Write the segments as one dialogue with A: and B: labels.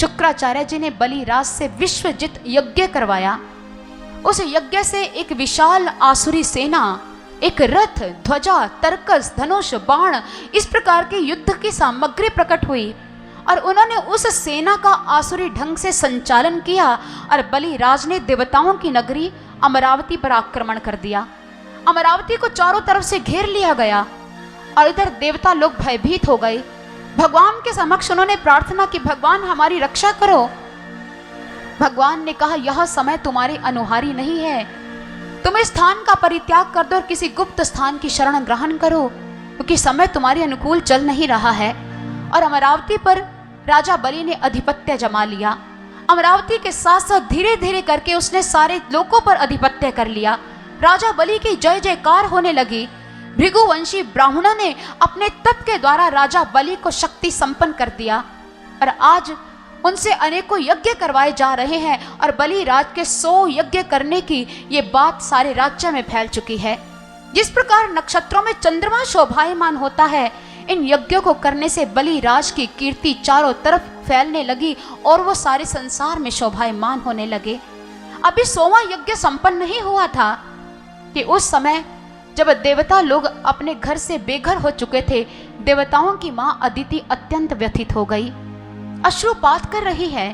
A: शुक्राचार्य जी ने बलिराज से विश्वजित यज्ञ करवाया। उस यज्ञ से एक विशाल आसुरी सेना, एक रथ, ध्वजा, तरकस, धनुष, बाण, इस प्रकार के युद्ध की सामग्री प्रकट हुई और उन्होंने उस सेना का आसुरी ढंग से संचालन किया और बलिराज ने देवताओं की नगरी अमरावती पर आक्रमण कर दिया। अमरावती को चारों तरफ से घेर लिया गया और इधर देवता लोग भयभीत हो गए। भगवान के समक्ष उन्होंने प्रार्थना की, भगवान हमारी रक्षा करो। भगवान ने कहा, यह समय तुम्हारे अनुहारी नहीं है, तुम इस स्थान का परित्याग कर दो और किसी गुप्त स्थान की शरण ग्रहण करो, क्योंकि समय तुम्हारे अनुकूल चल नहीं रहा है। और अमरावती पर राजा बलि ने अधिपत्य जमा लिया। अमरावती के साथ साथ धीरे धीरे करके उसने सारे लोगों पर अधिपत्य कर लिया। राजा बलि की जय जयकार होने लगी। भृगुवंशी ब्राह्मणों ने अपने तप के द्वारा राजा बलि को शक्ति संपन्न कर दिया और आज उनसे अनेकों यज्ञ करवाए जा रहे हैं और बलि राज के 100 यज्ञ करने की ये बात सारे राज्य में फैल चुकी है। जिस प्रकार नक्षत्रों में चंद्रमा शोभायमान होता है, इन यज्ञों को करने से बलि राज की कीर्ति चारों तरफ फैलने लगी और वो सारे संसार में शोभायमान होने लगे। अभी 100वां यज्ञ संपन्न नहीं हुआ था कि उस समय जब देवता लोग अपने घर से बेघर हो चुके थे, देवताओं की मां अदिति अत्यंत व्यथित हो गई, अश्रुपात कर रही है।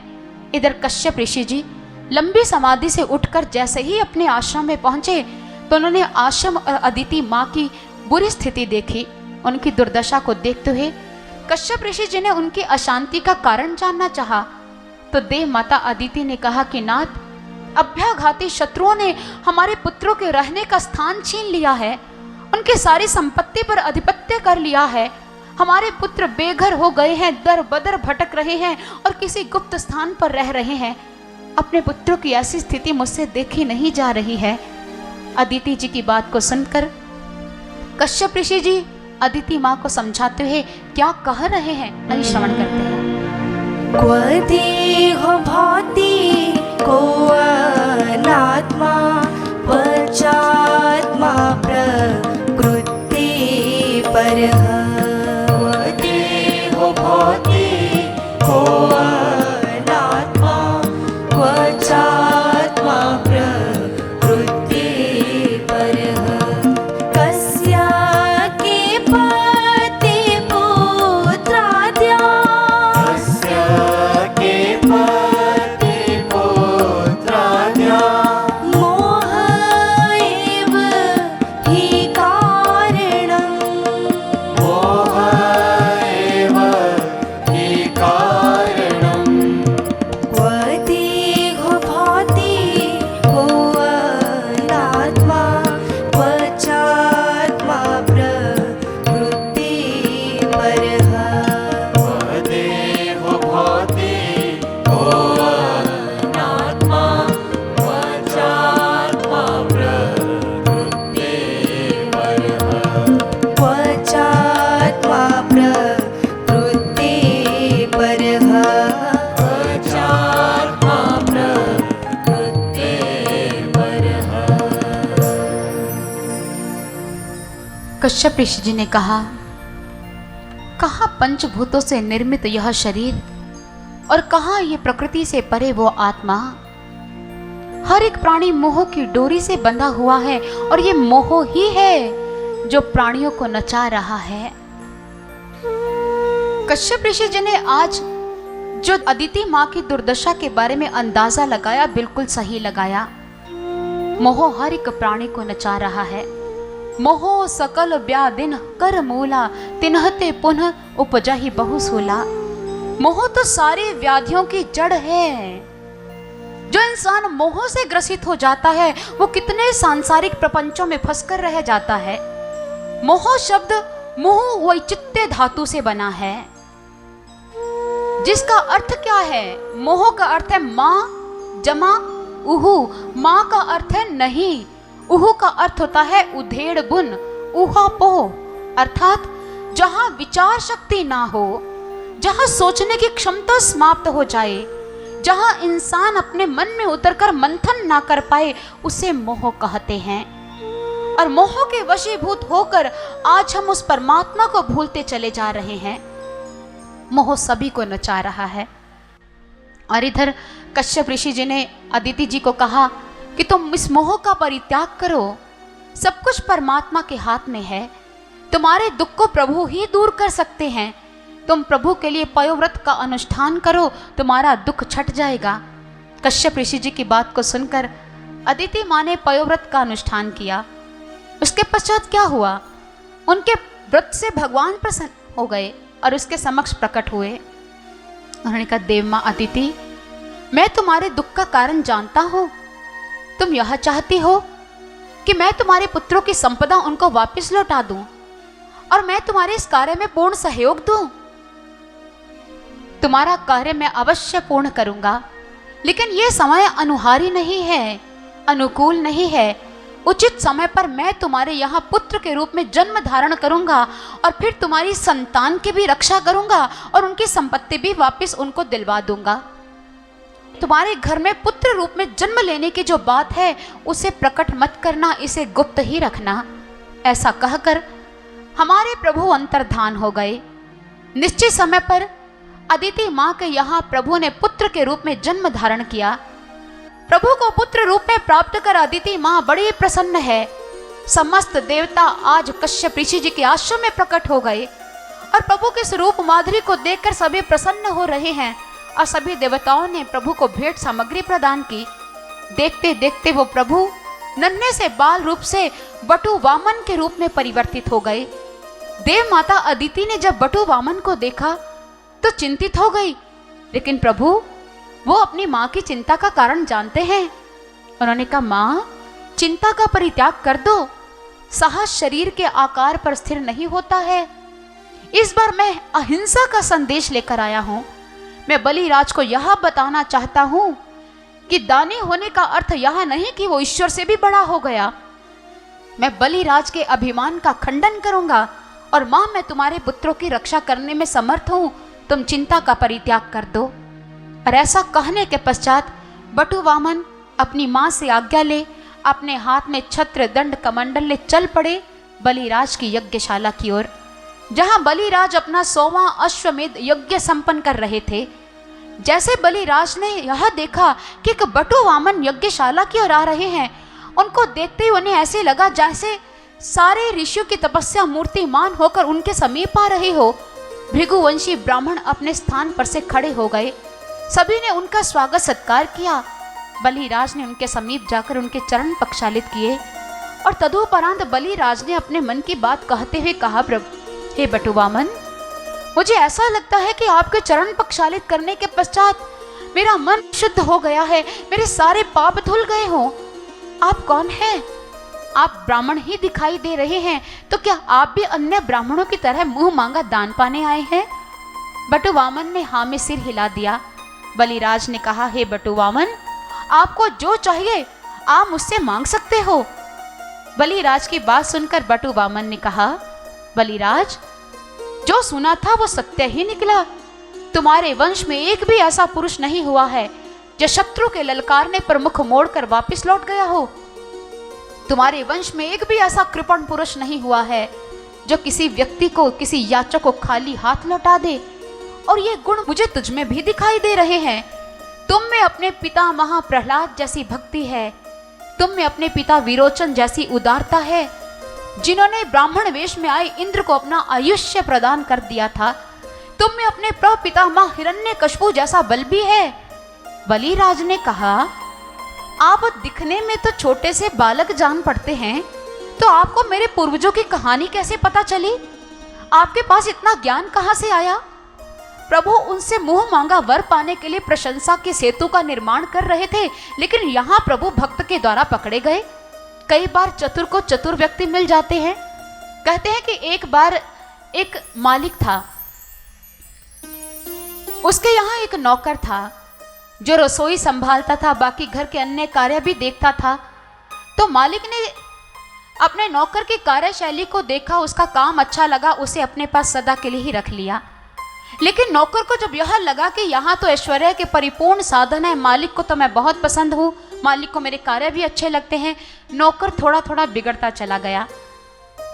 A: इधर कश्यप ऋषि जी लंबी समाधि से उठकर जैसे ही अपने आश्रम में पहुंचे तो उन्होंने आश्रम और अदिति मां की बुरी स्थिति देखी। उनकी दुर्दशा को देखते हुए कश्यप ऋषि जी ने उनकी अशांति का कारण जानना चाहा तो देव माता अदिति ने कहा कि नाथ, अभ्याघाती शत्रुओं ने हमारे पुत्रों के रहने का स्थान छीन लिया है, उनकी सारी संपत्ति पर अधिपत्य कर लिया है। हमारे पुत्र बेघर हो गए हैं, दर बदर भटक रहे हैं और किसी गुप्त स्थान पर रह रहे हैं। अपने पुत्रों की ऐसी स्थिति मुझसे देखी नहीं जा रही है। अदिति जी की बात को सुनकर कश्यप ऋषि जी अदिति माँ को समझाते हुए क्या कह रहे हैं, आइए श्रवण करते हैं।
B: क्व देहो भाति को अनात्मा पचात्मा प्रकृति परः। क्व देहो भाति को अनात्मा पचात्मा प्रकृति परः। कस्य के पति पुत्राद्या मोह एव हि कारणम्। क्व देहो भाति को अनात्मा पचात्मा प्रकृति परः। पचात्मा प्रकृति परः।
A: कश्यप ऋषि जी ने कहा, कहाँ पंचभूतों से निर्मित यह शरीर और कहाँ ये प्रकृति से परे वो आत्मा। हर एक प्राणी मोह की डोरी से बंधा हुआ है और ये मोह ही है जो प्राणियों को नचा रहा है। कश्यप ऋषि जी ने आज जो अदिति माँ की दुर्दशा के बारे में अंदाजा लगाया, बिल्कुल सही लगाया। मोह हर एक प्राणी को नचा रहा है। मोहो सकल व्याधिन कर मूला तिन्हते पुनः उपजहि बहुसूला। मोह तो सारी व्याधियों की जड़ है। जो इंसान मोह से ग्रसित हो जाता है वो कितने सांसारिक प्रपंचों में फंसकर रह जाता है। मोह शब्द मोह वैचित्य धातु से बना है, जिसका अर्थ क्या है? मोह का अर्थ है मां जमा उहु। मां का अर्थ है नहीं, उहु का अर्थ होता है उधेड़ बुन, उहा पोह, अर्थात जहां विचार शक्ति ना हो, जहां सोचने की क्षमता समाप्त हो जाए, जहां इंसान अपने मन में उतरकर मंथन ना कर पाए, उसे मोह कहते हैं। और मोह के वशीभूत होकर आज हम उस परमात्मा को भूलते चले जा रहे हैं। मोह सभी को नचा रहा है। और इधर कश्यप ऋषि जी ने अदिति जी को कहा कि तुम इस मोह का परित्याग करो, सब कुछ परमात्मा के हाथ में है, तुम्हारे दुख को प्रभु ही दूर कर सकते हैं, तुम प्रभु के लिए पयोव्रत का अनुष्ठान करो, तुम्हारा दुख छट जाएगा। कश्यप ऋषि जी की बात को सुनकर अदिति माँ ने पयोव्रत का अनुष्ठान किया। उसके पश्चात क्या हुआ, उनके व्रत से भगवान प्रसन्न हो गए और उसके समक्ष प्रकट हुए। उन्होंने कहा, देव माँ अदिति, मैं तुम्हारे दुख का कारण जानता हूं, तुम यह चाहती हो कि मैं तुम्हारे पुत्रों की संपदा उनको वापस लौटा दूं और मैं तुम्हारे इस कार्य में पूर्ण सहयोग दूं। तुम्हारा कार्य मैं अवश्य पूर्ण करूंगा, लेकिन यह समय अनुहारी नहीं है, अनुकूल नहीं है। उचित समय पर मैं तुम्हारे यहाँ पुत्र के रूप में जन्म धारण करूंगा और फिर तुम्हारी संतान की भी रक्षा करूंगा और उनकी संपत्ति भी वापस उनको दिलवा दूंगा। तुम्हारे घर में पुत्र रूप में जन्म लेने की जो बात है उसे प्रकट मत करना, इसे गुप्त ही रखना। ऐसा कहकर हमारे प्रभु अंतर्धान हो गए। निश्चित समय पर अदिति माँ के यहाँ प्रभु ने पुत्र के रूप में जन्म धारण किया। प्रभु को पुत्र रूप में प्राप्त कर अदिति माँ बड़ी प्रसन्न है। समस्त देवता आज कश्यप ऋषि जी के आश्रम में प्रकट हो गए और प्रभु के स्वरूप माधुरी को देखकर सभी प्रसन्न हो रहे हैं और सभी देवताओं ने प्रभु को भेंट सामग्री प्रदान की। देखते देखते वो प्रभु नन्हे से बाल रूप से बटु वामन के रूप में परिवर्तित हो गए। देव माता अदिति ने जब बटु वामन को देखा तो चिंतित हो गई, लेकिन प्रभु वो अपनी माँ की चिंता का कारण जानते हैं। उन्होंने कहा, माँ, चिंता का परित्याग कर दो, साहस शरीर के आकार पर स्थिर नहीं होता है। इस बार मैं अहिंसा का संदेश लेकर आया हूं। मैं बलिराज को यह बताना चाहता हूं कि दानी होने का अर्थ यह नहीं कि वो ईश्वर से भी बड़ा हो गया। मैं बलिराज के अभिमान का खंडन करूंगा और मां, मैं तुम्हारे पुत्रों की रक्षा करने में समर्थ हूं, तुम चिंता का परित्याग कर दो। और ऐसा कहने के पश्चात बटु वामन अपनी मां से आज्ञा ले अपने हाथ में छत्र दंड कमंडल ले चल पड़े बलिराज की यज्ञशाला की ओर, जहां बलिराज अपना 100वां अश्वमेध यज्ञ संपन्न कर रहे थे। जैसे बलिराज ने यह देखा कि एक बटु वामन यज्ञशाला की ओर आ रहे हैं, उनको देखते ही उन्हें ऐसे लगा जैसे सारे ऋषियों की तपस्या मूर्तिमान होकर उनके समीप आ रही हो। भृगुवंशी ब्राह्मण अपने स्थान पर से खड़े हो गए। सभी ने उनका स्वागत सत्कार किया। बलिराज ने उनके समीप जाकर उनके चरण प्रक्षालित किए और तदुपरांत बलिराज ने अपने मन की बात कहते हुए कहा, प्रभु, हे बटु वामन, मुझे ऐसा लगता है कि आपके चरण प्रक्षालित करने के पश्चात मेरा मन शुद्ध हो गया है, मेरे सारे पाप धुल गए हों। आप कौन हैं? आप ब्राह्मण ही दिखाई दे रहे हैं, तो क्या आप भी अन्य ब्राह्मणों की तरह मुंह मांगा दान पाने आए हैं? बटु वामन ने हाँ में सिर हिला दिया। बलिराज ने कहा, हे बटु वामन, आपको जो चाहिए आप मुझसे मांग सकते हो। बलिराज की बात सुनकर बटु वामन ने कहा, बलिराज, जो सुना था वो सत्य ही निकला। तुम्हारे वंश में एक भी ऐसा पुरुष नहीं हुआ है जो शत्रु के ललकारने पर मुख मोड़कर वापस लौट गया हो। तुम्हारे वंश में एक भी ऐसा कृपण पुरुष नहीं हुआ है जो किसी व्यक्ति को, किसी याचक को खाली हाथ लौटा दे। और ये गुण मुझे तुझ में भी दिखाई दे रहे हैं। तुम में अपने पिता महाप्रहलाद जैसी भक्ति है, तुम में अपने पिता विरोचन जैसी उदारता है, जिन्होंने ब्राह्मण वेश में आए इंद्र को अपना आयुष्य प्रदान कर दिया था। तुम में अपने प्रपितामह हिरण्यकशिपु जैसा बल भी है। बलिराज ने कहा, आप दिखने में तो छोटे से बालक जान पड़ते हैं, तो आपको मेरे पूर्वजों की कहानी कैसे पता चली? आपके पास इतना ज्ञान कहाँ से आया? प्रभु उनसे मुंह मांगा वर पाने के लिए प्रशंसा के सेतु का निर्माण कर रहे थे, लेकिन यहाँ प्रभु भक्त के द्वारा पकड़े गए। कई बार चतुर को चतुर व्यक्ति मिल जाते हैं। कहते हैं कि एक बार एक मालिक था, उसके यहाँ एक नौकर था जो रसोई संभालता था, बाकी घर के अन्य कार्य भी देखता था। तो मालिक ने अपने नौकर की कार्यशैली को देखा, उसका काम अच्छा लगा, उसे अपने पास सदा के लिए ही रख लिया। लेकिन नौकर को जब यह लगा कि यहाँ तो ऐश्वर्य के परिपूर्ण साधन है, मालिक को तो मैं बहुत पसंद हूँ, मालिक को मेरे कार्य भी अच्छे लगते हैं, नौकर थोड़ा थोड़ा बिगड़ता चला गया।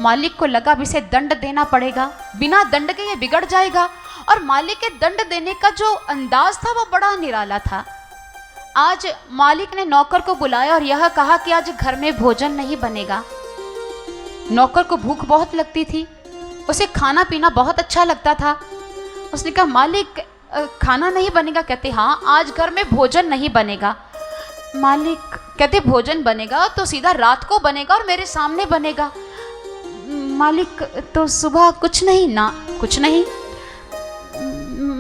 A: मालिक को लगा अब इसे दंड देना पड़ेगा, बिना दंड के ये बिगड़ जाएगा और मालिक के दंड देने का जो अंदाज था वो बड़ा निराला था। आज मालिक ने नौकर को बुलाया और यह कहा कि आज घर में भोजन नहीं बनेगा। नौकर को भूख बहुत लगती थी, उसे खाना पीना बहुत अच्छा लगता था। उसने कहा मालिक खाना नहीं बनेगा? कहते हाँ आज घर में भोजन नहीं बनेगा। मालिक कहते भोजन बनेगा तो सीधा रात को बनेगा और मेरे सामने बनेगा। मालिक तो सुबह कुछ नहीं ना? कुछ नहीं।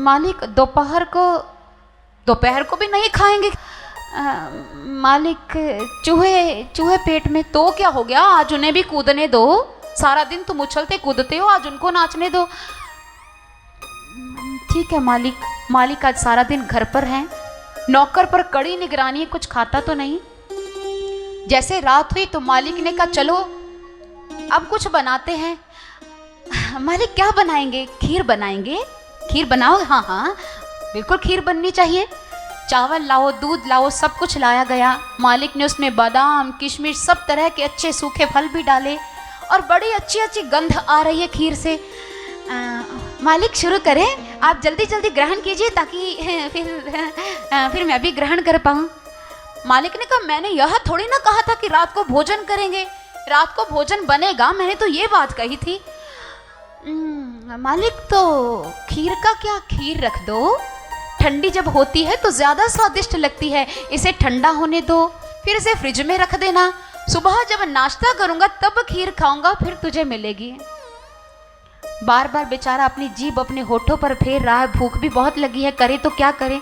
A: मालिक दोपहर को भी नहीं खाएंगे? मालिक चूहे पेट में। तो क्या हो गया, आज उन्हें भी कूदने दो, सारा दिन तुम उछलते कूदते हो, आज उनको नाचने दो। ठीक है मालिक आज सारा दिन घर पर हैं, नौकर पर कड़ी निगरानी है, कुछ खाता तो नहीं। जैसे रात हुई तो मालिक ने कहा चलो अब कुछ बनाते हैं। मालिक क्या बनाएंगे? खीर बनाएंगे। खीर बनाओ? हाँ हाँ बिल्कुल खीर बननी चाहिए। चावल लाओ, दूध लाओ, सब कुछ लाया गया। मालिक ने उसमें बादाम, किशमिश, सब तरह के अच्छे सूखे फल भी डाले और बड़ी अच्छी अच्छी गंध आ रही है खीर से। मालिक शुरू करें, आप जल्दी जल्दी ग्रहण कीजिए ताकि फिर मैं भी ग्रहण कर पाऊँ। मालिक ने कहा मैंने यह थोड़ी ना कहा था कि रात को भोजन करेंगे, रात को भोजन बनेगा, मैंने तो ये बात कही थी। मालिक तो खीर का क्या, खीर रख दो, ठंडी जब होती है तो ज़्यादा स्वादिष्ट लगती है, इसे ठंडा होने दो, फिर इसे फ्रिज में रख देना, सुबह जब नाश्ता करूँगा तब खीर खाऊंगा, फिर तुझे मिलेगी। बार बार बेचारा अपनी जीभ अपने होठों पर फेर रहा है, भूख भी बहुत लगी है, करे तो क्या करे।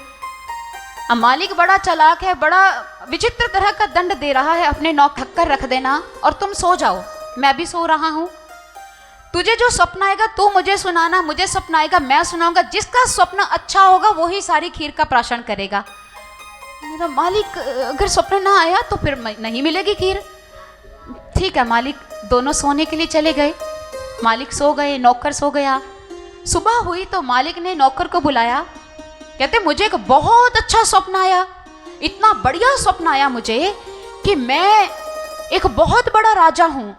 A: अब मालिक बड़ा चालाक है, बड़ा विचित्र तरह का दंड दे रहा है, अपने नौकर कर रख देना और तुम सो जाओ, मैं भी सो रहा हूँ। तुझे जो स्वप्न आएगा तू मुझे सुनाना, मुझे स्वप्न आएगा मैं सुनाऊंगा, जिसका स्वप्न अच्छा होगा वही सारी खीर का प्राशन करेगा। मेरा मालिक अगर स्वप्न ना आया तो फिर नहीं मिलेगी खीर। ठीक है मालिक, दोनों सोने के लिए चले गए। मालिक सो गए, नौकर सो गया। सुबह हुई तो मालिक ने नौकर को बुलाया, कहते मुझे एक बहुत अच्छा स्वप्न आया, इतना बढ़िया स्वप्न आया मुझे कि मैं एक बहुत बड़ा राजा हूँ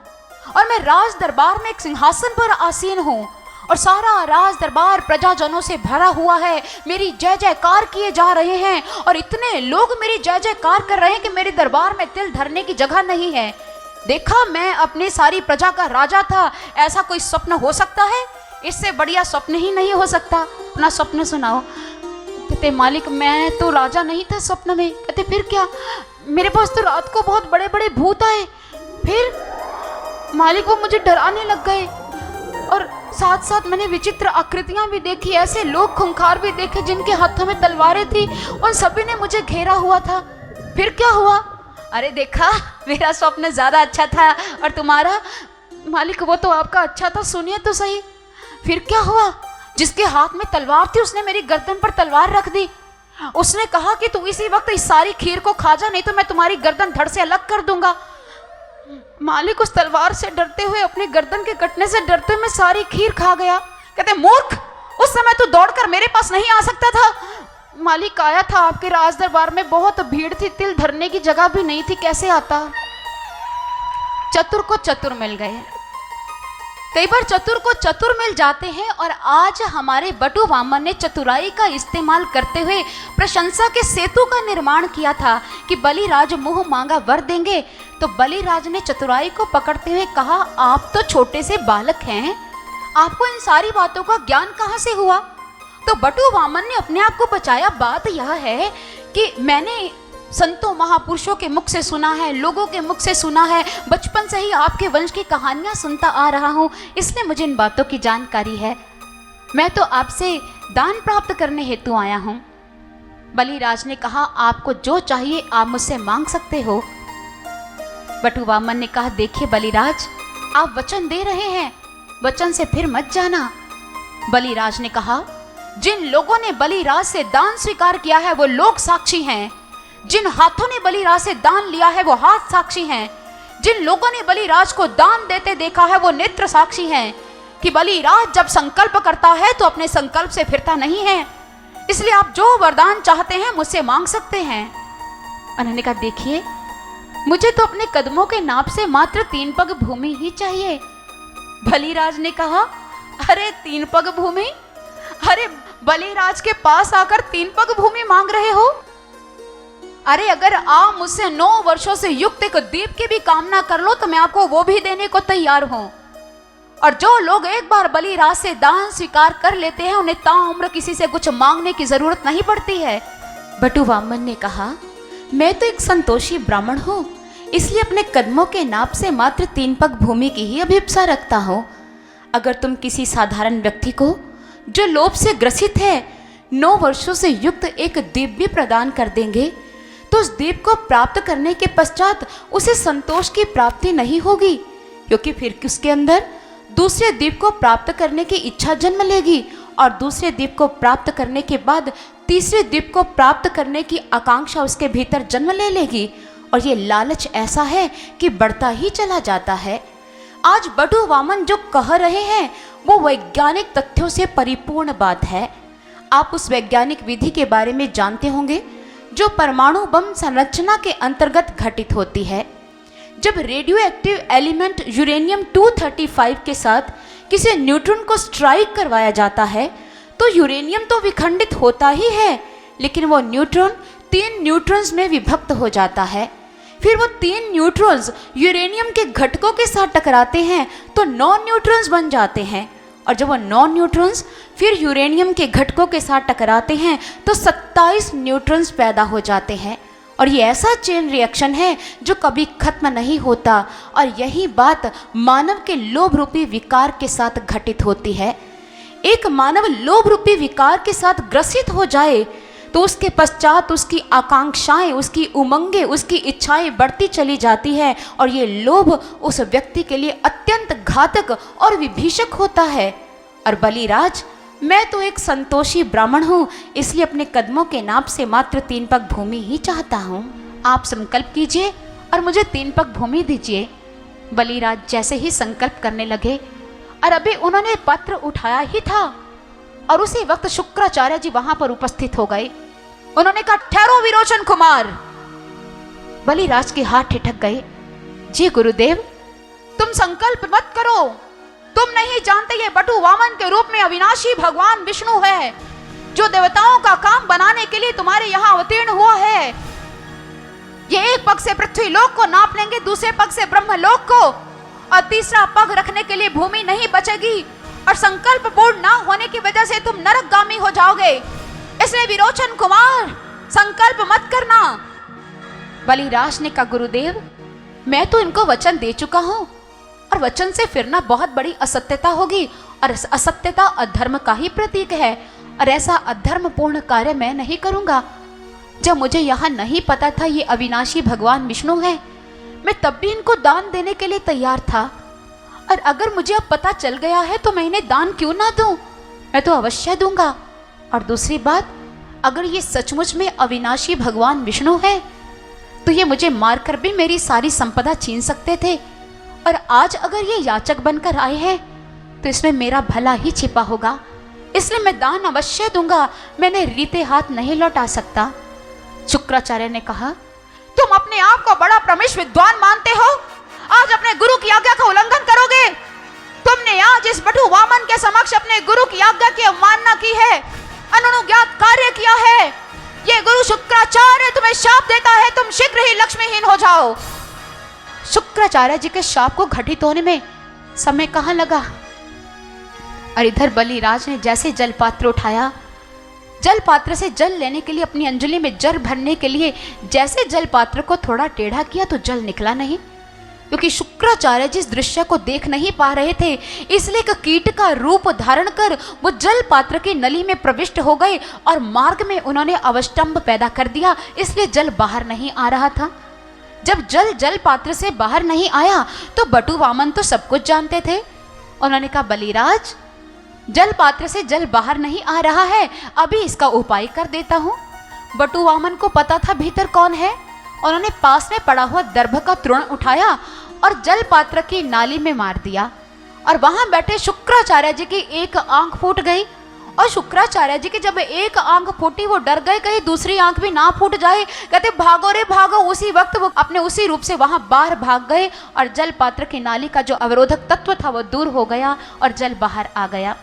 A: और मैं राज दरबार में एक सिंहासन पर आसीन हूँ और सारा राज दरबार प्रजाजनों से भरा हुआ है, मेरी जय जयकार किए जा रहे हैं और इतने लोग मेरी जय जयकार कर रहे हैं कि मेरे दरबार में तिल धरने की जगह नहीं है। देखा मैं अपनी सारी प्रजा का राजा था, ऐसा कोई स्वप्न हो सकता है? इससे बढ़िया स्वप्न ही नहीं हो सकता। अपना स्वप्न सुनाओ। कहते मालिक मैं तो राजा नहीं था स्वप्न में। कहते फिर क्या? मेरे पास तो रात को बहुत बड़े बड़े भूत आए, फिर मालिक वो मुझे डराने लग गए और साथ साथ मैंने विचित्र आकृतियां भी देखी, ऐसे लोग खूंखार भी देखे जिनके हाथों में तलवारें थी, उन सभी ने मुझे घेरा हुआ था। फिर क्या हुआ? अरे देखा मेरा स्वप्न ज्यादा अच्छा था और तुम्हारा? मालिक वो तो आपका अच्छा था, सुनिए तो सही। फिर क्या हुआ? जिसके हाथ में तलवार थी उसने मेरी गर्दन पर तलवार रख दी। उसने कहा कि तू इसी वक्त इस सारी खीर को खा जा, नहीं तो मैं तुम्हारी गर्दन धड़ से अलग कर दूंगा। मालिक उस तलवार से डरते हुए, अपनी गर्दन के कटने से डरते हुए मैं सारी खीर खा गया। कहते मूर्ख, उस समय तू दौड़कर मेरे पास नहीं आ सकता था। मालिक आया था, आपके राज दरबार में बहुत भीड़ थी, तिल धरने की जगह भी नहीं थी, कैसे आता? चतुर को चतुर मिल गए। कई बार चतुर को चतुर मिल जाते हैं और आज हमारे बटू वामन ने चतुराई का इस्तेमाल करते हुए प्रशंसा के सेतु का निर्माण किया था कि बलिराज मुंह मांगा वर देंगे। तो बलिराज ने चतुराई को पकड़ते हुए कहा, आप तो छोटे से बालक हैं, आपको इन सारी बातों का ज्ञान कहाँ से हुआ? तो बटू वामन ने अपने आप को बचाया। बात यह है कि मैंने संतों महापुरुषों के मुख से सुना है, लोगों के मुख से सुना है, बचपन से ही आपके वंश की कहानियां सुनता आ रहा हूँ, इसलिए मुझे इन बातों की जानकारी है। मैं तो आपसे दान प्राप्त करने हेतु आया हूँ। बलिराज ने कहा, आपको जो चाहिए आप मुझसे मांग सकते हो। बटू वामन ने कहा, देखिए बलिराज, आप वचन दे रहे हैं, वचन से फिर मत जाना। बलिराज ने कहा, जिन लोगों ने बलिराज से दान स्वीकार किया है वो लोग साक्षी हैं, जिन हाथों ने बलिराज से दान लिया है वो हाथ साक्षी हैं, जिन लोगों ने बलिराज को दान देते देखा है वो नेत्र साक्षी हैं कि बलिराज जब संकल्प करता है तो अपने संकल्प से फिरता नहीं है। इसलिए आप जो वरदान चाहते हैं मुझसे मांग सकते हैं। उन्होंने कहा, देखिए मुझे तो अपने कदमों के नाप से मात्र 3 पग भूमि ही चाहिए। बलिराज ने कहा, अरे 3 पग भूमि? अरे बलिराज के पास आकर 3 पग भूमि मांग रहे हो? अरे अगर आप मुझसे 9 वर्षों से युक्त एक दीप की भी कामना कर लो तो मैं आपको वो भी देने को तैयार हूं। और जो लोग एक बार बलिराज से दान स्वीकार कर लेते हैं उन्हें ताउम्र किसी से कुछ मांगने की जरूरत नहीं पड़ती है। बटु वामन ने कहा, मैं तो एक संतोषी ब्राह्मण हूँ, इसलिए अपने कदमों के नाप से मात्र 3 पग भूमि की ही अभिप्सा रखता हूँ। अगर तुम किसी साधारण व्यक्ति को जो लोभ से ग्रसित है 9 वर्षों से युक्त एक दीप भी प्रदान कर देंगे तो उस दीप को प्राप्त करने के पश्चात उसे संतोष की प्राप्ति नहीं होगी, क्योंकि फिर उसके अंदर दूसरे दीप को प्राप्त करने की इच्छा जन्म लेगी और दूसरे दीप को प्राप्त करने के बाद तीसरे दीप को प्राप्त करने की आकांक्षा उसके भीतर जन्म ले लेगी और ये लालच ऐसा है कि बढ़ता ही चला जाता है। आज बटु वामन जो कह रहे हैं वो वैज्ञानिक तथ्यों से परिपूर्ण बात है। आप उस वैज्ञानिक विधि के बारे में जानते होंगे जो परमाणु बम संरचना के अंतर्गत घटित होती है। जब रेडियो एक्टिव एलिमेंट यूरेनियम 235 के साथ किसी न्यूट्रॉन को स्ट्राइक करवाया जाता है तो यूरेनियम तो विखंडित होता ही है, लेकिन वो न्यूट्रॉन 3 न्यूट्रॉन्स में विभक्त हो जाता है। फिर वो 3 न्यूट्रॉन्स यूरेनियम के घटकों के साथ टकराते हैं तो 9 न्यूट्रॉन्स बन जाते हैं, और जब वो 9 न्यूट्रॉन्स फिर यूरेनियम के घटकों के साथ टकराते हैं तो 27 न्यूट्रॉन्स पैदा हो जाते हैं। और ये ऐसा चेन रिएक्शन है जो कभी खत्म नहीं होता, और यही बात मानव के लोभ रूपी विकार के साथ घटित होती है। एक मानव लोभ रूपी विकार के साथ ग्रसित हो जाए तो उसके पश्चात उसकी आकांक्षाएं, उसकी उमंगें, उसकी इच्छाएं बढ़ती चली जाती है और ये लोभ उस व्यक्ति के लिए अत्यंत घातक और विभीषक होता है। और बलिराज, मैं तो एक संतोषी ब्राह्मण हूँ, इसलिए अपने कदमों के नाप से मात्र 3 पग भूमि ही चाहता हूँ। आप संकल्प कीजिए और मुझे 3 पग भूमि दीजिए। बलिराज जैसे ही संकल्प करने लगे और अभी उन्होंने पत्र उठाया ही था और उसी वक्त शुक्राचार्य जी वहां पर उपस्थित हो गए। उन्होंने कहा, ठहरो विरोचन कुमार। बलिराज के हाथ ठिठक गए। जी गुरुदेव, तुम संकल्प मत करो, तुम नहीं जानते ये बटु वामन के रूप में अविनाशी भगवान विष्णु है जो देवताओं का काम बनाने के लिए तुम्हारे यहाँ अवतीर्ण हुआ है। ये एक पग से पृथ्वी लोक को नाप लेंगे, दूसरे पग से ब्रह्म लोक को, और तीसरा पग रखने के लिए भूमि नहीं बचेगी, और संकल्प पूर्ण ना होने की वजह से तुम नरकगामी हो जाओगे। इसलिए विरोचन कुमार, संकल्प मत करना। बलिराज ने कहा, गुरुदेव, मैं तो इनको वचन दे चुका हूं और वचन से फिरना बहुत बड़ी असत्यता होगी, और असत्यता अधर्म का ही प्रतीक है, और ऐसा अधर्मपूर्ण कार्य मैं नहीं करूंगा। जब मुझे यहाँ नहीं पता था ये अविनाशी भगवान विष्णु है, मैं तब भी इनको दान देने के लिए तैयार था, और अगर मुझे अब पता चल गया है तो मैं इन्हें दान क्यों ना दूं, मैं तो अवश्य दूंगा। और दूसरी बात, अगर ये सचमुच में अविनाशी भगवान विष्णु है तो ये मुझे मारकर भी मेरी सारी संपदा छीन सकते थे, और आज अगर ये याचक बनकर आए हैं तो इसमें मेरा भला ही छिपा होगा, इसलिए मैं दान अवश्य दूंगा, मैंने रीते हाथ नहीं लौटा सकता। शुक्राचार्य ने कहा, तुम अपने आप को बड़ा प्रमिश विद्वान मानते हो, आज अपने गुरु की आज्ञा का उल्लंघन करोगे। तुमने आज इस बटु वामन के समक्ष अपने गुरु की आज्ञा की अवमानना की है, अनुज्ञात कार्य किया है। ये गुरु शुक्राचार्य तुम्हें शाप देता है, तुम शीघ्र ही लक्ष्मीहीन हो जाओ। शुक्राचार्य जी के शाप को घटित होने में समय कहाँ लगा, और इधर बलिराज ने जैसे जल पात्र उठाया, जल पात्र से जल लेने के लिए अपनी अंजलि में जल भरने के लिए जैसे जल पात्र को थोड़ा टेढ़ा किया तो जल निकला नहीं, क्योंकि शुक्राचार्य जिस दृश्य को देख नहीं पा रहे थे, इसलिए एक कीट का रूप धारण कर वो जल पात्र की नली में प्रविष्ट हो गए और मार्ग में उन्होंने अवस्टंभ पैदा कर दिया, इसलिए जल बाहर नहीं आ रहा था। जब जल पात्र से बाहर नहीं आया तो बटु वामन तो सब कुछ जानते थे। उन्होंने कहा, बलिराज, जल पात्र से जल बाहर नहीं आ रहा है, अभी इसका उपाय कर देता हूँ। बटु वामन को पता था भीतर कौन है। उन्होंने पास में पड़ा हुआ दर्भ का तृण उठाया और जल पात्र की नाली में मार दिया, और वहां बैठे शुक्राचार्य जी की एक आंख फूट गई, और शुक्राचार्य जी की जब एक आंख फूटी वो डर गए कहीं दूसरी आंख भी ना फूट जाए। कहते, भागो रे भागो। उसी वक्त वो अपने उसी रूप से वहां बाहर भाग गए और जल पात्र की नाली का जो अवरोधक तत्व था वो दूर हो गया और जल बाहर आ गया।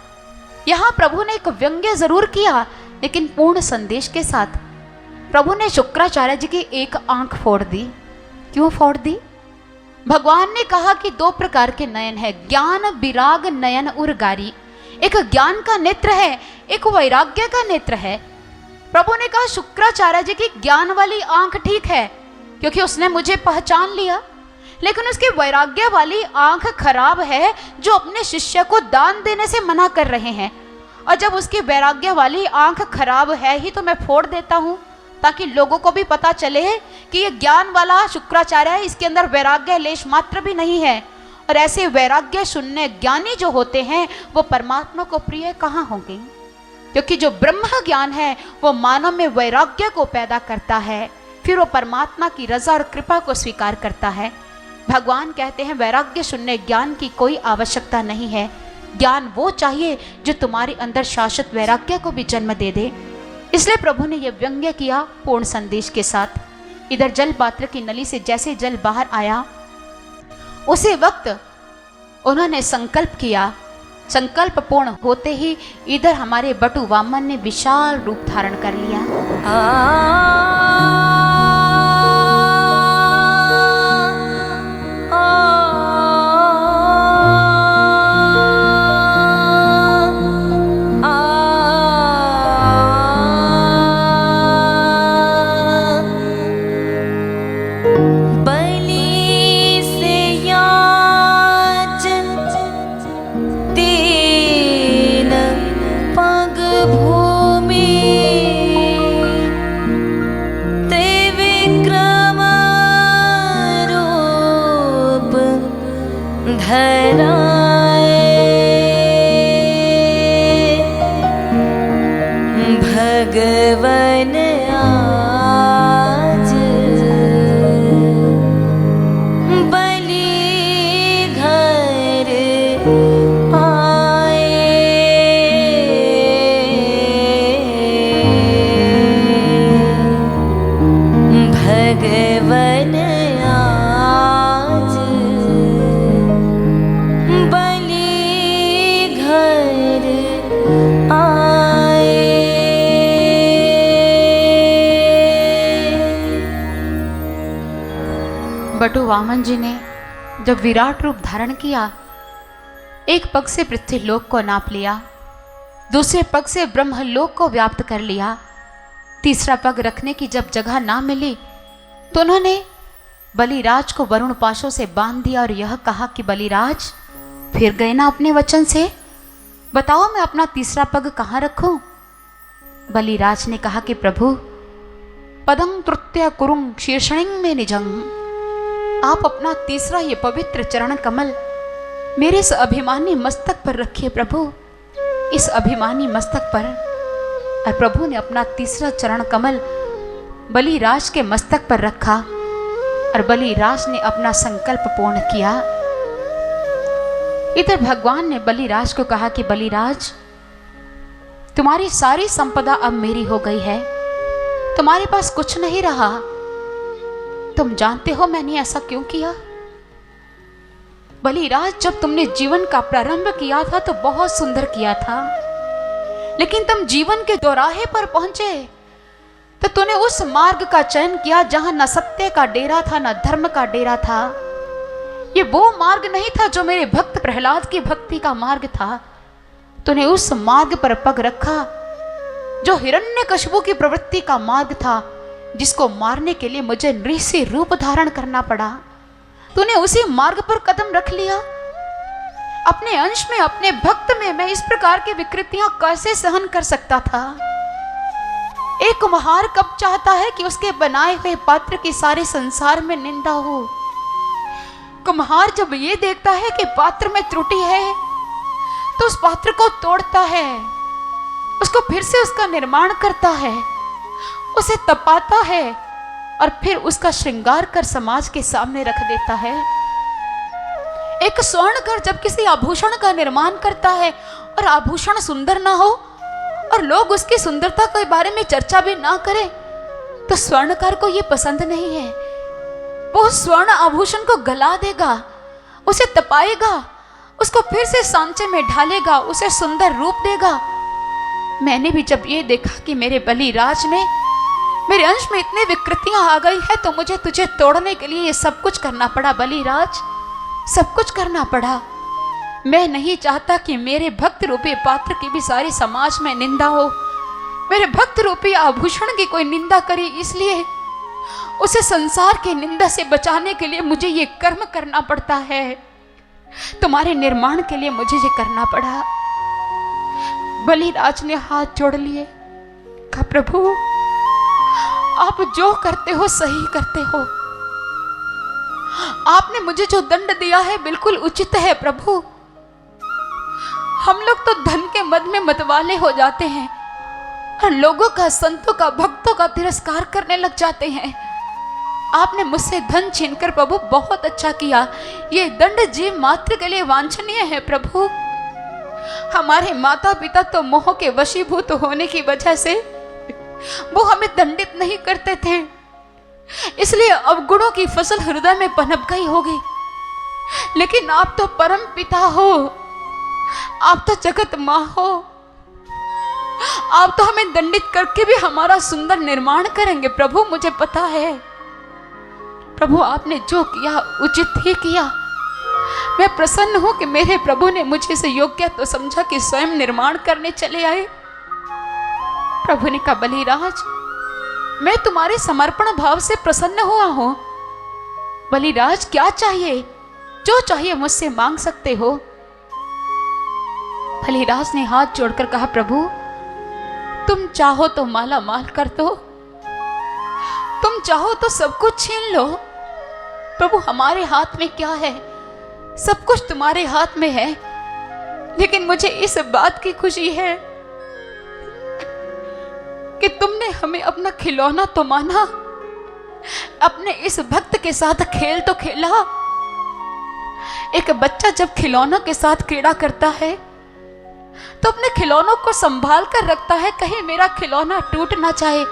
A: यहाँ प्रभु ने एक व्यंग्य जरूर किया, लेकिन पूर्ण संदेश के साथ। प्रभु ने शुक्राचार्य जी की एक आंख फोड़ दी। क्यों फोड़ दी? भगवान ने कहा कि दो प्रकार के नयन है, ज्ञान विराग नयन उर्गारी। एक ज्ञान का नेत्र है, एक वैराग्य का नेत्र है। प्रभु ने कहा शुक्राचार्य जी की ज्ञान वाली आंख ठीक है, क्योंकि उसने मुझे पहचान लिया, लेकिन उसकी वैराग्य वाली आंख खराब है, जो अपने शिष्य को दान देने से मना कर रहे हैं। और जब उसकी वैराग्य वाली आंख खराब है ही तो मैं फोड़ देता हूँ, ताकि लोगों को भी पता चले कि ये ज्ञान वाला शुक्राचार्य है, इसके अंदर वैराग्य लेश मात्र भी नहीं है। और ऐसे वैराग्य शून्य ज्ञानी जो होते हैं वो परमात्मा को प्रिय कहाँ होंगे? क्योंकि जो ब्रह्म ज्ञान है वो मानव में वैराग्य को पैदा करता है, फिर वो परमात्मा की रजा और कृपा को स्वीकार करता है। भगवान कहते हैं वैराग्य शून्य ज्ञान की कोई आवश्यकता नहीं है। ज्ञान वो चाहिए जो तुम्हारे अंदर शाश्वत वैराग्य को भी जन्म दे दे। इसलिए प्रभु ने यह व्यंग्य किया पूर्ण संदेश के साथ। इधर जल पात्र की नली से जैसे जल बाहर आया, उसी वक्त उन्होंने संकल्प किया। संकल्प पूर्ण होते ही इधर हमारे बटु वामन ने विशाल रूप धारण कर लिया।
B: भगवन आज बलि घर आए। भगवन आज बलि घर आए।
A: बटु वामन जी ने जब विराट रूप धारण किया, एक पग से पृथ्वीलोक को नाप लिया, दूसरे पग से ब्रह्मलोक को व्याप्त कर लिया। तीसरा पग रखने की जब जगह ना मिली तो उन्होंने बलिराज को वरुण पाशों से बांध दिया और यह कहा कि बलिराज फिर गए ना अपने वचन से, बताओ मैं अपना तीसरा पग कहाँ रखूं? बलिराज ने कहा कि प्रभु पदं तृतीय कुरुं शीर्षणिं में निजं, आप अपना तीसरा ये पवित्र चरण कमल मेरे इस अभिमानी मस्तक पर रखिए प्रभु, इस अभिमानी मस्तक पर। और प्रभु ने अपना तीसरा चरण कमल बलिराज के मस्तक पर रखा और बलिराज ने अपना संकल्प पूर्ण किया। इधर भगवान ने बलिराज को कहा कि बलिराज तुम्हारी सारी संपदा अब मेरी हो गई है, तुम्हारे पास कुछ नहीं रहा। तुम जानते हो मैंने ऐसा क्यों किया? बलिराज जब तुमने जीवन का प्रारंभ किया था तो बहुत सुंदर किया था, लेकिन तुम जीवन के चौराहे पर पहुंचे तो तूने उस मार्ग का चयन किया जहां न सत्य का डेरा था न धर्म का डेरा था। ये वो मार्ग नहीं था जो मेरे भक्त प्रहलाद की भक्ति का मार्ग था। तूने उस मार्ग पर पग रखा जो हिरण्यकशिपु की प्रवृत्ति का मार्ग था, जिसको मारने के लिए मुझे नृषि रूप धारण करना पड़ा। तूने उसी मार्ग पर कदम रख लिया। अपने अंश में, अपने भक्त में मैं इस प्रकार की विकृतियां कैसे सहन कर सकता था? एक कुम्हार कब चाहता है कि उसके बनाए हुए पात्र की सारे संसार में निंदा हो? कुम्हार जब ये देखता है कि पात्र में त्रुटि है तो उस पात्र को तोड़ता है, उसको फिर से उसका निर्माण करता है, उसे तपाता है और फिर उसका श्रृंगार कर समाज के सामने रख देता है। एक स्वर्णकार जब किसी आभूषण का निर्माण करता है और आभूषण सुंदर ना हो और लोग उसकी सुंदरता के बारे में चर्चा भी ना करें तो स्वर्णकार को यह पसंद नहीं है। वो स्वर्ण आभूषण को गला देगा, उसे तपाएगा उसको फिर से सांचे में ढालेगा, उसे सुंदर रूप देगा। मैंने भी जब ये देखा कि मेरे बलिराज में, मेरे अंश में इतनी विकृतियां आ गई है, तो मुझे तुझे तोड़ने के लिए ये सब कुछ करना पड़ा बलिराज, सब कुछ करना पड़ा। मैं नहीं चाहता कि मेरे भक्त रूपी पात्र की भी सारी समाज में निंदा हो, मेरे भक्त रूपी आभूषण की कोई निंदा करे, इसलिए उसे संसार की निंदा से बचाने के लिए मुझे ये कर्म करना पड़ता है। तुम्हारे निर्माण के लिए मुझे ये करना पड़ा। बलिराज ने हाथ जोड़ लिए, कहा प्रभु आप जो करते हो सही करते हो, आपने मुझे जो दंड दिया है बिल्कुल उचित है प्रभु। हम लोग तो धन के मद में मतवाले हो जाते हैं और लोगों का, संतों का, भक्तों का तिरस्कार करने लग जाते हैं। आपने मुझसे धन छीनकर प्रभु बहुत अच्छा किया। ये दंड जीव मात्र के लिए वांछनीय है प्रभु। हमारे माता पिता तो मोह के वशीभूत होने की वजह से वो हमें दंडित नहीं करते थे, इसलिए अवगुणों की फसल हृदय में पनप गई होगी। लेकिन आप तो परम पिता हो, आप तो जगत माँ हो, आप तो हमें दंडित करके भी हमारा सुंदर निर्माण करेंगे प्रभु, मुझे पता है। प्रभु आपने जो किया उचित ही किया। मैं प्रसन्न हूं कि मेरे प्रभु ने मुझे इसे योग्य तो समझा कि स्वयं निर्माण करने चले आए। प्रभु ने कहा बलिराज मैं तुम्हारे समर्पण भाव से प्रसन्न हुआ हूं। बलिराज क्या चाहिए, जो चाहिए मुझसे मांग सकते हो। बलिराज ने हाथ जोड़कर कहा प्रभु तुम चाहो तो माला माल कर दो, तुम चाहो तो सब कुछ छीन लो। प्रभु हमारे हाथ में क्या है, सब कुछ तुम्हारे हाथ में है। लेकिन मुझे इस बात की खुशी है कि तुमने हमें अपना खिलौना तो माना, अपने इस भक्त के साथ खेल तो खेला। एक बच्चा जब खिलौनों के साथ क्रीड़ा करता है तो अपने खिलौनों को संभाल कर रखता है, कहीं मेरा खिलौना टूट ना जाए।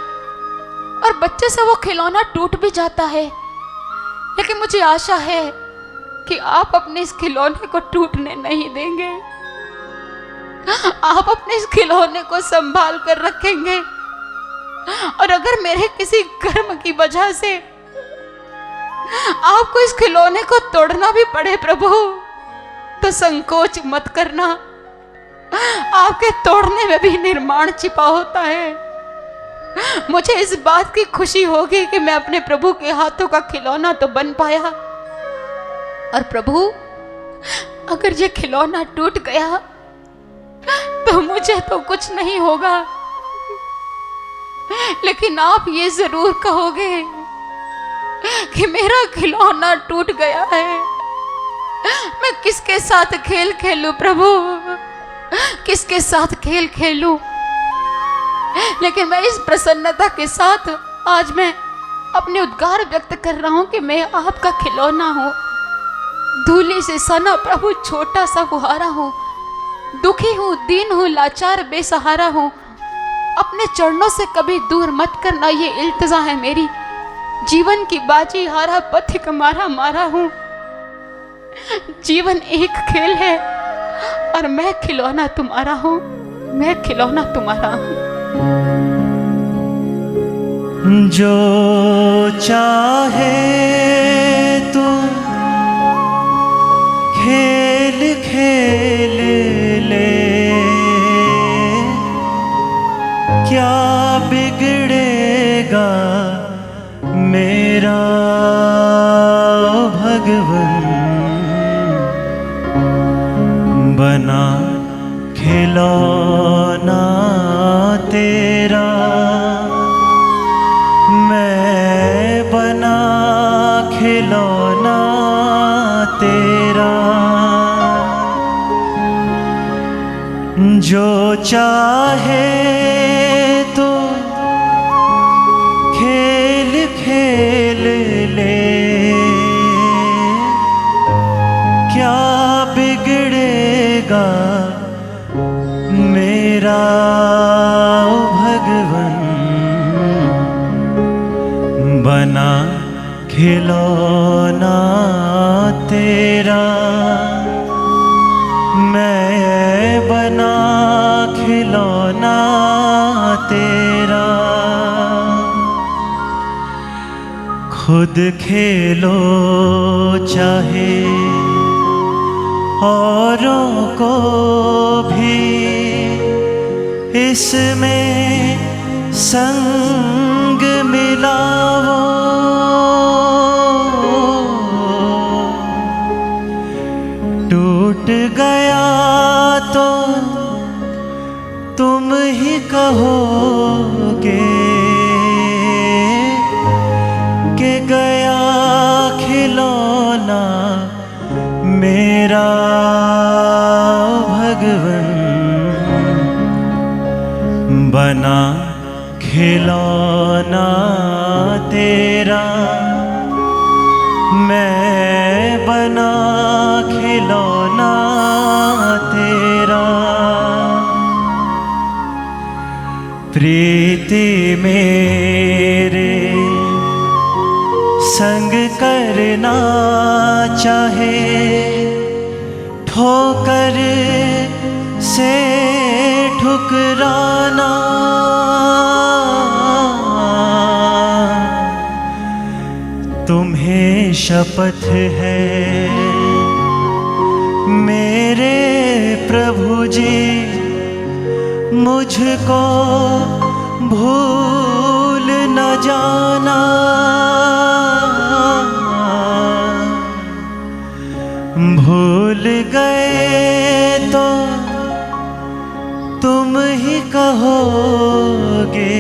A: और बच्चे से वो खिलौना टूट भी जाता है। लेकिन मुझे आशा है कि आप अपने इस खिलौने को टूटने नहीं देंगे, आप अपने इस खिलौने को संभाल कर रखेंगे। और अगर मेरे किसी कर्म की वजह से आपको इस खिलौने को तोड़ना भी पड़े प्रभु, तो संकोच मत करना, आपके तोड़ने में भी निर्माण छिपा होता है। मुझे इस बात की खुशी होगी कि मैं अपने प्रभु के हाथों का खिलौना तो बन पाया। और प्रभु अगर ये खिलौना टूट गया तो मुझे तो कुछ नहीं होगा, लेकिन आप ये जरूर कहोगे कि मेरा खिलौना टूट गया है, मैं किसके साथ खेल खेलूं प्रभु, किसके साथ खेल खेलूं। लेकिन मैं इस प्रसन्नता के साथ आज मैं अपने उद्गार व्यक्त कर रहा हूं कि मैं आपका खिलौना हूं, धूली से सना प्रभु, छोटा सा फुहारा हूं, दुखी हूं, दीन हूं, लाचार बेसहारा हूं। अपने चरणों से कभी दूर मत करना, ये इल्तिजा है मेरी। जीवन की बाजी हारा, पथिक मारा मारा हूं। जीवन एक खेल है और मैं खिलौना तुम्हारा हूं, मैं खिलौना तुम्हारा हूं।
C: जो चाहे तो खेल खेल ले, क्या बिगड़ेगा मेरा भगवन, बना खिलौना तेरा, मैं बना खिलौना तेरा। जो चाहे तो खेल खेल ले, क्या बिगड़ेगा मेरा भगवन, बना खिलौना तेरा। खिलौना तेरा। खुद खेलो चाहे औरों को भी इसमें संग मिलाओ। टूट गया तो तुम ही कहोगे कि गया खिलौना मेरा भगवन। बना खिलौना तेरा, मैं बना खिलौना तेरा। प्रीति मेरे संग करना चाहे, ठोकर से ठुकराना। तुम्हें शपथ है मेरे प्रभु जी, मुझको भूल न जाना। भूल गए तो तुम ही कहोगे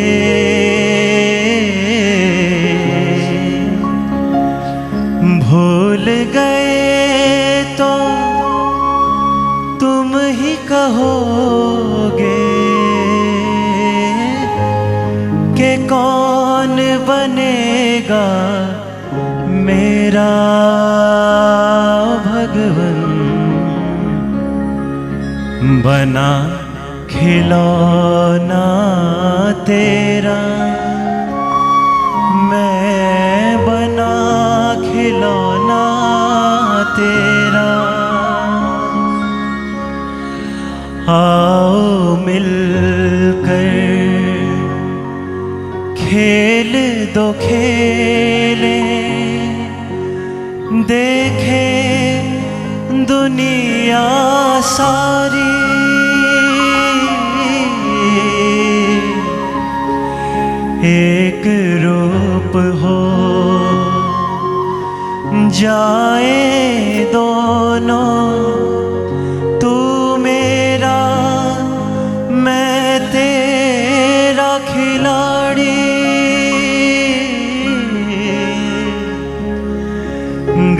C: भूल गए तो तुम ही कहोगे कि कौन बनेगा मेरा भगवन। बना खिलौना तेरा, मैं बना खिलौना तेरा। आओ मिलकर खेल दो खेले, देखे दुनिया सारी। एक रूप हो जाए दोनों, तू मेरा मैं तेरा खिलाड़ी।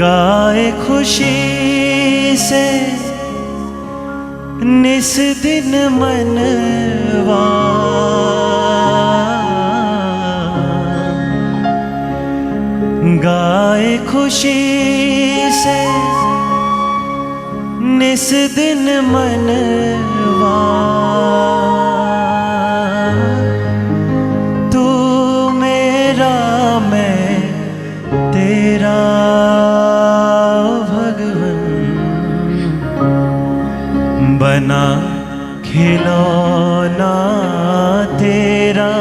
C: गाए खुशी से निस दिन मनवा, गाए खुशी से निस दिन मनवा। तू मेरा मैं तेरा भगवन। बना खिलौना तेरा,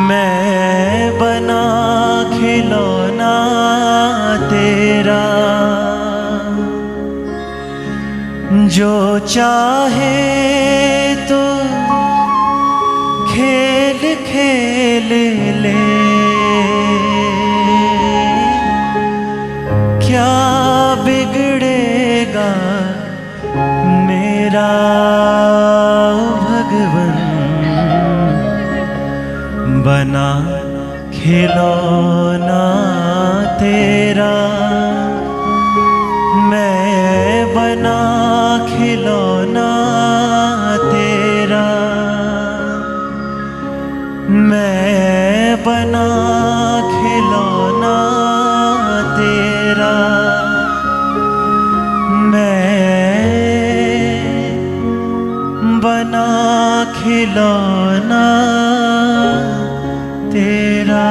C: मैं बना खिलौना तेरा। जो चाहे तो खेल खेल ले, क्या बिगड़ेगा मेरा भगवन। बना खिलौना तेरा, मैं बना खिलौना तेरा। मैं बना खिलौना तेरा। मैं बना खिलौना तेरा।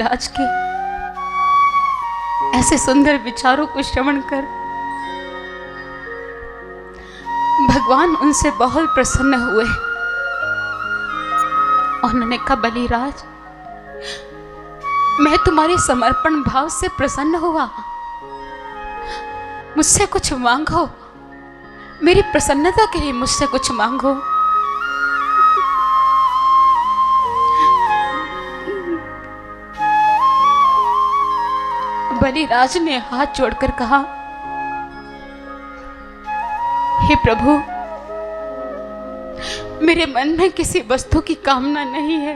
A: बलिराज के ऐसे सुंदर विचारों को श्रवण कर भगवान उनसे बहुत प्रसन्न हुए और उन्होंने कहा, बलिराज, मैं तुम्हारे समर्पण भाव से प्रसन्न हुआ, मुझसे कुछ मांगो, मेरी प्रसन्नता के लिए मुझसे कुछ मांगो। बलिराज ने हाथ जोड़कर कहा, हे प्रभु, मेरे मन में किसी वस्तु की कामना नहीं है।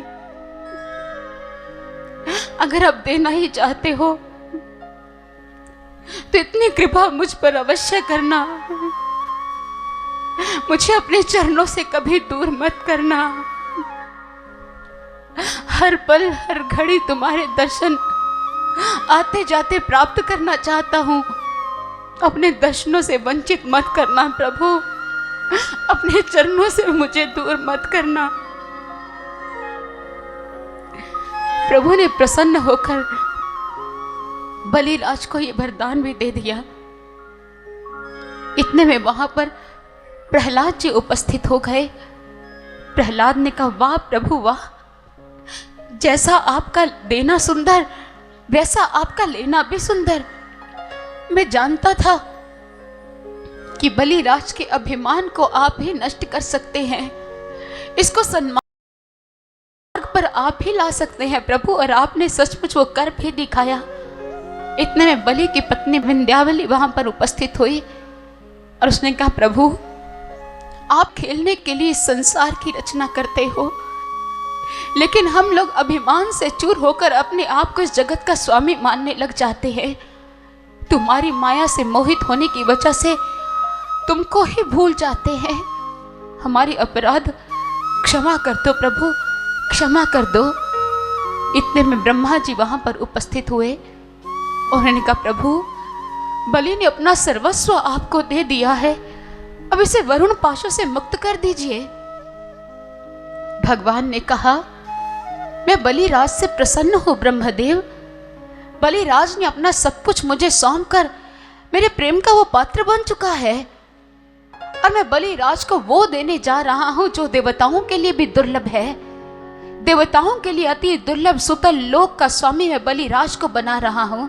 A: अगर आप देना ही चाहते हो तो इतनी कृपा मुझ पर अवश्य करना, मुझे अपने चरणों से कभी दूर मत करना। हर पल हर घड़ी तुम्हारे दर्शन आते जाते प्राप्त करना चाहता हूं, अपने दर्शनों से वंचित मत करना प्रभु, अपने चरणों से मुझे दूर मत करना। प्रभु ने प्रसन्न होकर बलिराज को यह वरदान भी दे दिया। इतने में वहां पर प्रहलाद जी उपस्थित हो गए। प्रहलाद ने कहा, वाह प्रभु वाह, जैसा आपका देना सुंदर वैसा आपका लेना भी सुंदर। मैं जानता था कि बलिराज के अभिमान को आप ही नष्ट कर सकते हैं, इसको सन्मार्ग पर आप ही ला सकते हैं प्रभु, और आपने सचमुच वो कर भी दिखाया। इतने में बलि की पत्नी विंध्यावली वहां पर उपस्थित हुई और उसने कहा, प्रभु, आप खेलने के लिए संसार की रचना करते हो, लेकिन हम लोग अभिमान से चूर होकर अपने आप को इस जगत का स्वामी मानने लग जाते हैं। तुम्हारी माया से मोहित होने की वजह से तुमको ही भूल जाते हैं। हमारी अपराध क्षमा कर दो प्रभु, क्षमा कर दो। इतने में ब्रह्मा जी वहां पर उपस्थित हुए। उन्होंने कहा, प्रभु, बलि ने अपना सर्वस्व आपको दे दिया है, अब इसे वरुण पाशों से मुक्त कर दीजिए। भगवान ने कहा, मैं बलिराज से प्रसन्न हूं ब्रह्मदेव। बलिराज ने अपना सब कुछ मुझे सौंपकर मेरे प्रेम का वो पात्र बन चुका है, और मैं बलिराज को वो देने जा रहा हूं जो देवताओं के लिए भी दुर्लभ है। देवताओं के लिए अति दुर्लभ सुतल लोक का स्वामी मैं बलिराज को बना रहा हूं।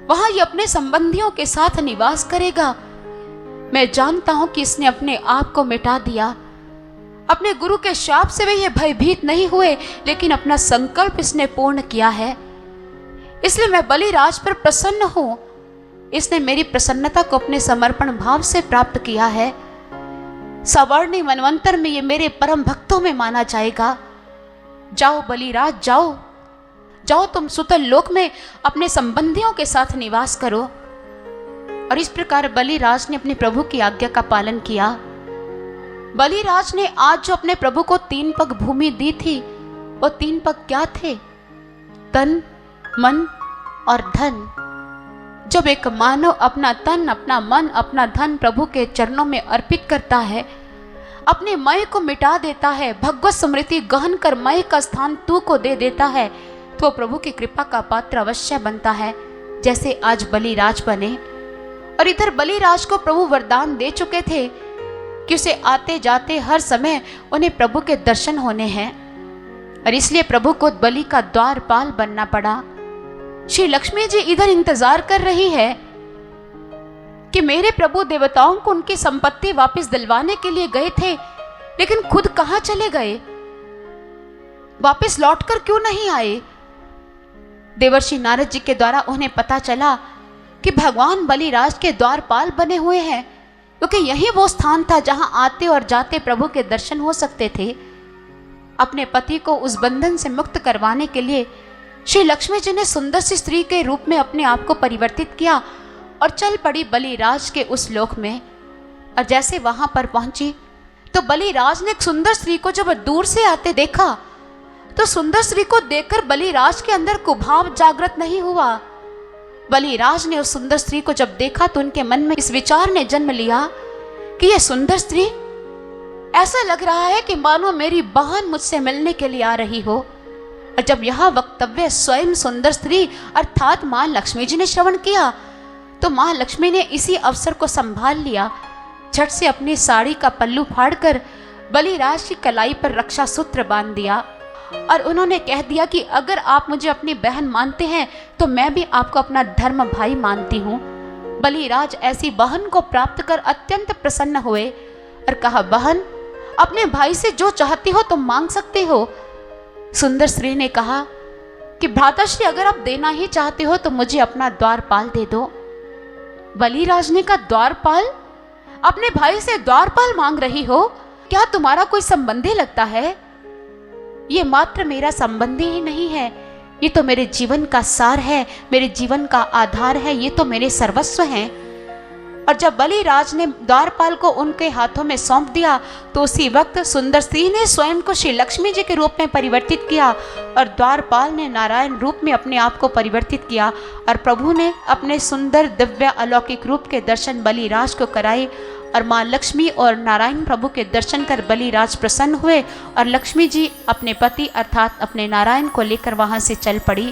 A: वहां ये अपने संबंधियों के साथ निवास करेगा। मैं जानता हूं कि इसने अपने आप को मिटा दिया। अपने गुरु के शाप से वे ये भयभीत नहीं हुए, लेकिन अपना संकल्प इसने पूर्ण किया है। इसलिए मैं बलिराज पर प्रसन्न हूं। इसने मेरी प्रसन्नता को अपने समर्पण भाव से प्राप्त किया है। सवर्णी मनवंतर में ये मेरे परम भक्तों में माना जाएगा। जाओ बलिराज, जाओ जाओ, तुम सुतल लोक में अपने संबंधियों के साथ निवास करो। और इस प्रकार बलिराज ने अपने प्रभु की आज्ञा का पालन किया। बलिराज ने आज जो अपने प्रभु को 3 पग भूमि दी थी, वो 3 पग क्या थे? तन, मन और धन। जब एक मानव अपना तन, अपना मन, अपना धन प्रभु के चरणों में अर्पित करता है, अपने मय को मिटा देता है, भगवत स्मृति गहन कर मय का स्थान तू को दे देता है, तो प्रभु की कृपा का पात्र अवश्य बनता है, जैसे आज बलिराज बने। और इधर बलिराज को प्रभु वरदान दे चुके थे कि उसे आते जाते हर समय उन्हें प्रभु के दर्शन होने हैं, और इसलिए प्रभु को बलि का द्वारपाल बनना पड़ा। श्री लक्ष्मी जी इधर इंतजार कर रही है कि मेरे प्रभु देवताओं को उनकी संपत्ति वापस दिलवाने के लिए गए थे, लेकिन खुद कहां चले गए, वापस लौटकर क्यों नहीं आए। देवर्षि नारद जी के द्वारा उन्हें पता चला कि भगवान बलिराज के द्वारपाल बने हुए हैं, क्योंकि यही वो स्थान था जहां आते और जाते प्रभु के दर्शन हो सकते थे। अपने पति को उस बंधन से मुक्त करवाने के लिए श्री लक्ष्मी जी ने सुंदर सी स्त्री के रूप में अपने आप को परिवर्तित किया और चल पड़ी बलिराज के उस लोक में। और जैसे वहां पर पहुंची तो बलिराज ने एक सुंदर स्त्री को जब दूर से आते देखा, तो सुंदर स्त्री को देखकर बलिराज के अंदर कुभाव जागृत नहीं हुआ। बलिराज ने उस सुंदर स्त्री को जब देखा तो उनके मन में इस विचार ने जन्म लिया कि यह सुंदर स्त्री, ऐसा लग रहा है कि मानो मेरी बहन मुझसे मिलने के लिए आ रही हो। और जब यह वक्तव्य स्वयं सुंदर स्त्री अर्थात माँ लक्ष्मी जी ने श्रवण किया तो माँ लक्ष्मी ने इसी अवसर को संभाल लिया। झट से अपनी साड़ी का पल्लू फाड़कर बलिराज की कलाई पर रक्षा सूत्र बांध दिया और उन्होंने कह दिया कि अगर आप मुझे अपनी बहन मानते हैं तो मैं भी आपको अपना धर्म भाई मानती हूँ। बलिराज ऐसी बहन को प्राप्त कर अत्यंत प्रसन्न हुए और कहा, बहन अपने भाई से जो चाहती हो तुम मांग सकते हो। सुंदर स्त्री ने कहा कि भ्राताश्री अगर आप देना ही चाहते हो तो मुझे अपना द्वारपाल दे दो। बलिराज ने कहा, द्वारपाल? अपने भाई से द्वारपाल मांग रही हो? क्या तुम्हारा कोई संबंधी लगता है? ये मात्र मेरा संबंधी ही नहीं है, ये तो मेरे जीवन का सार है, मेरे जीवन का आधार है, ये तो मेरे सर्वस्व हैं। और जब बलिराज ने द्वारपाल को उनके हाथों में सौंप दिया तो उसी वक्त सुंदर स्त्री ने स्वयं को श्री लक्ष्मी जी के रूप में परिवर्तित किया और द्वारपाल ने नारायण रूप में अपने आप को परिवर्तित किया और प्रभु ने अपने सुंदर दिव्य अलौकिक रूप के दर्शन बलिराज को कराए और माँ लक्ष्मी और नारायण प्रभु के दर्शन कर बलिराज प्रसन्न हुए और लक्ष्मी जी अपने पति अर्थात अपने नारायण को लेकर वहां से चल पड़ी।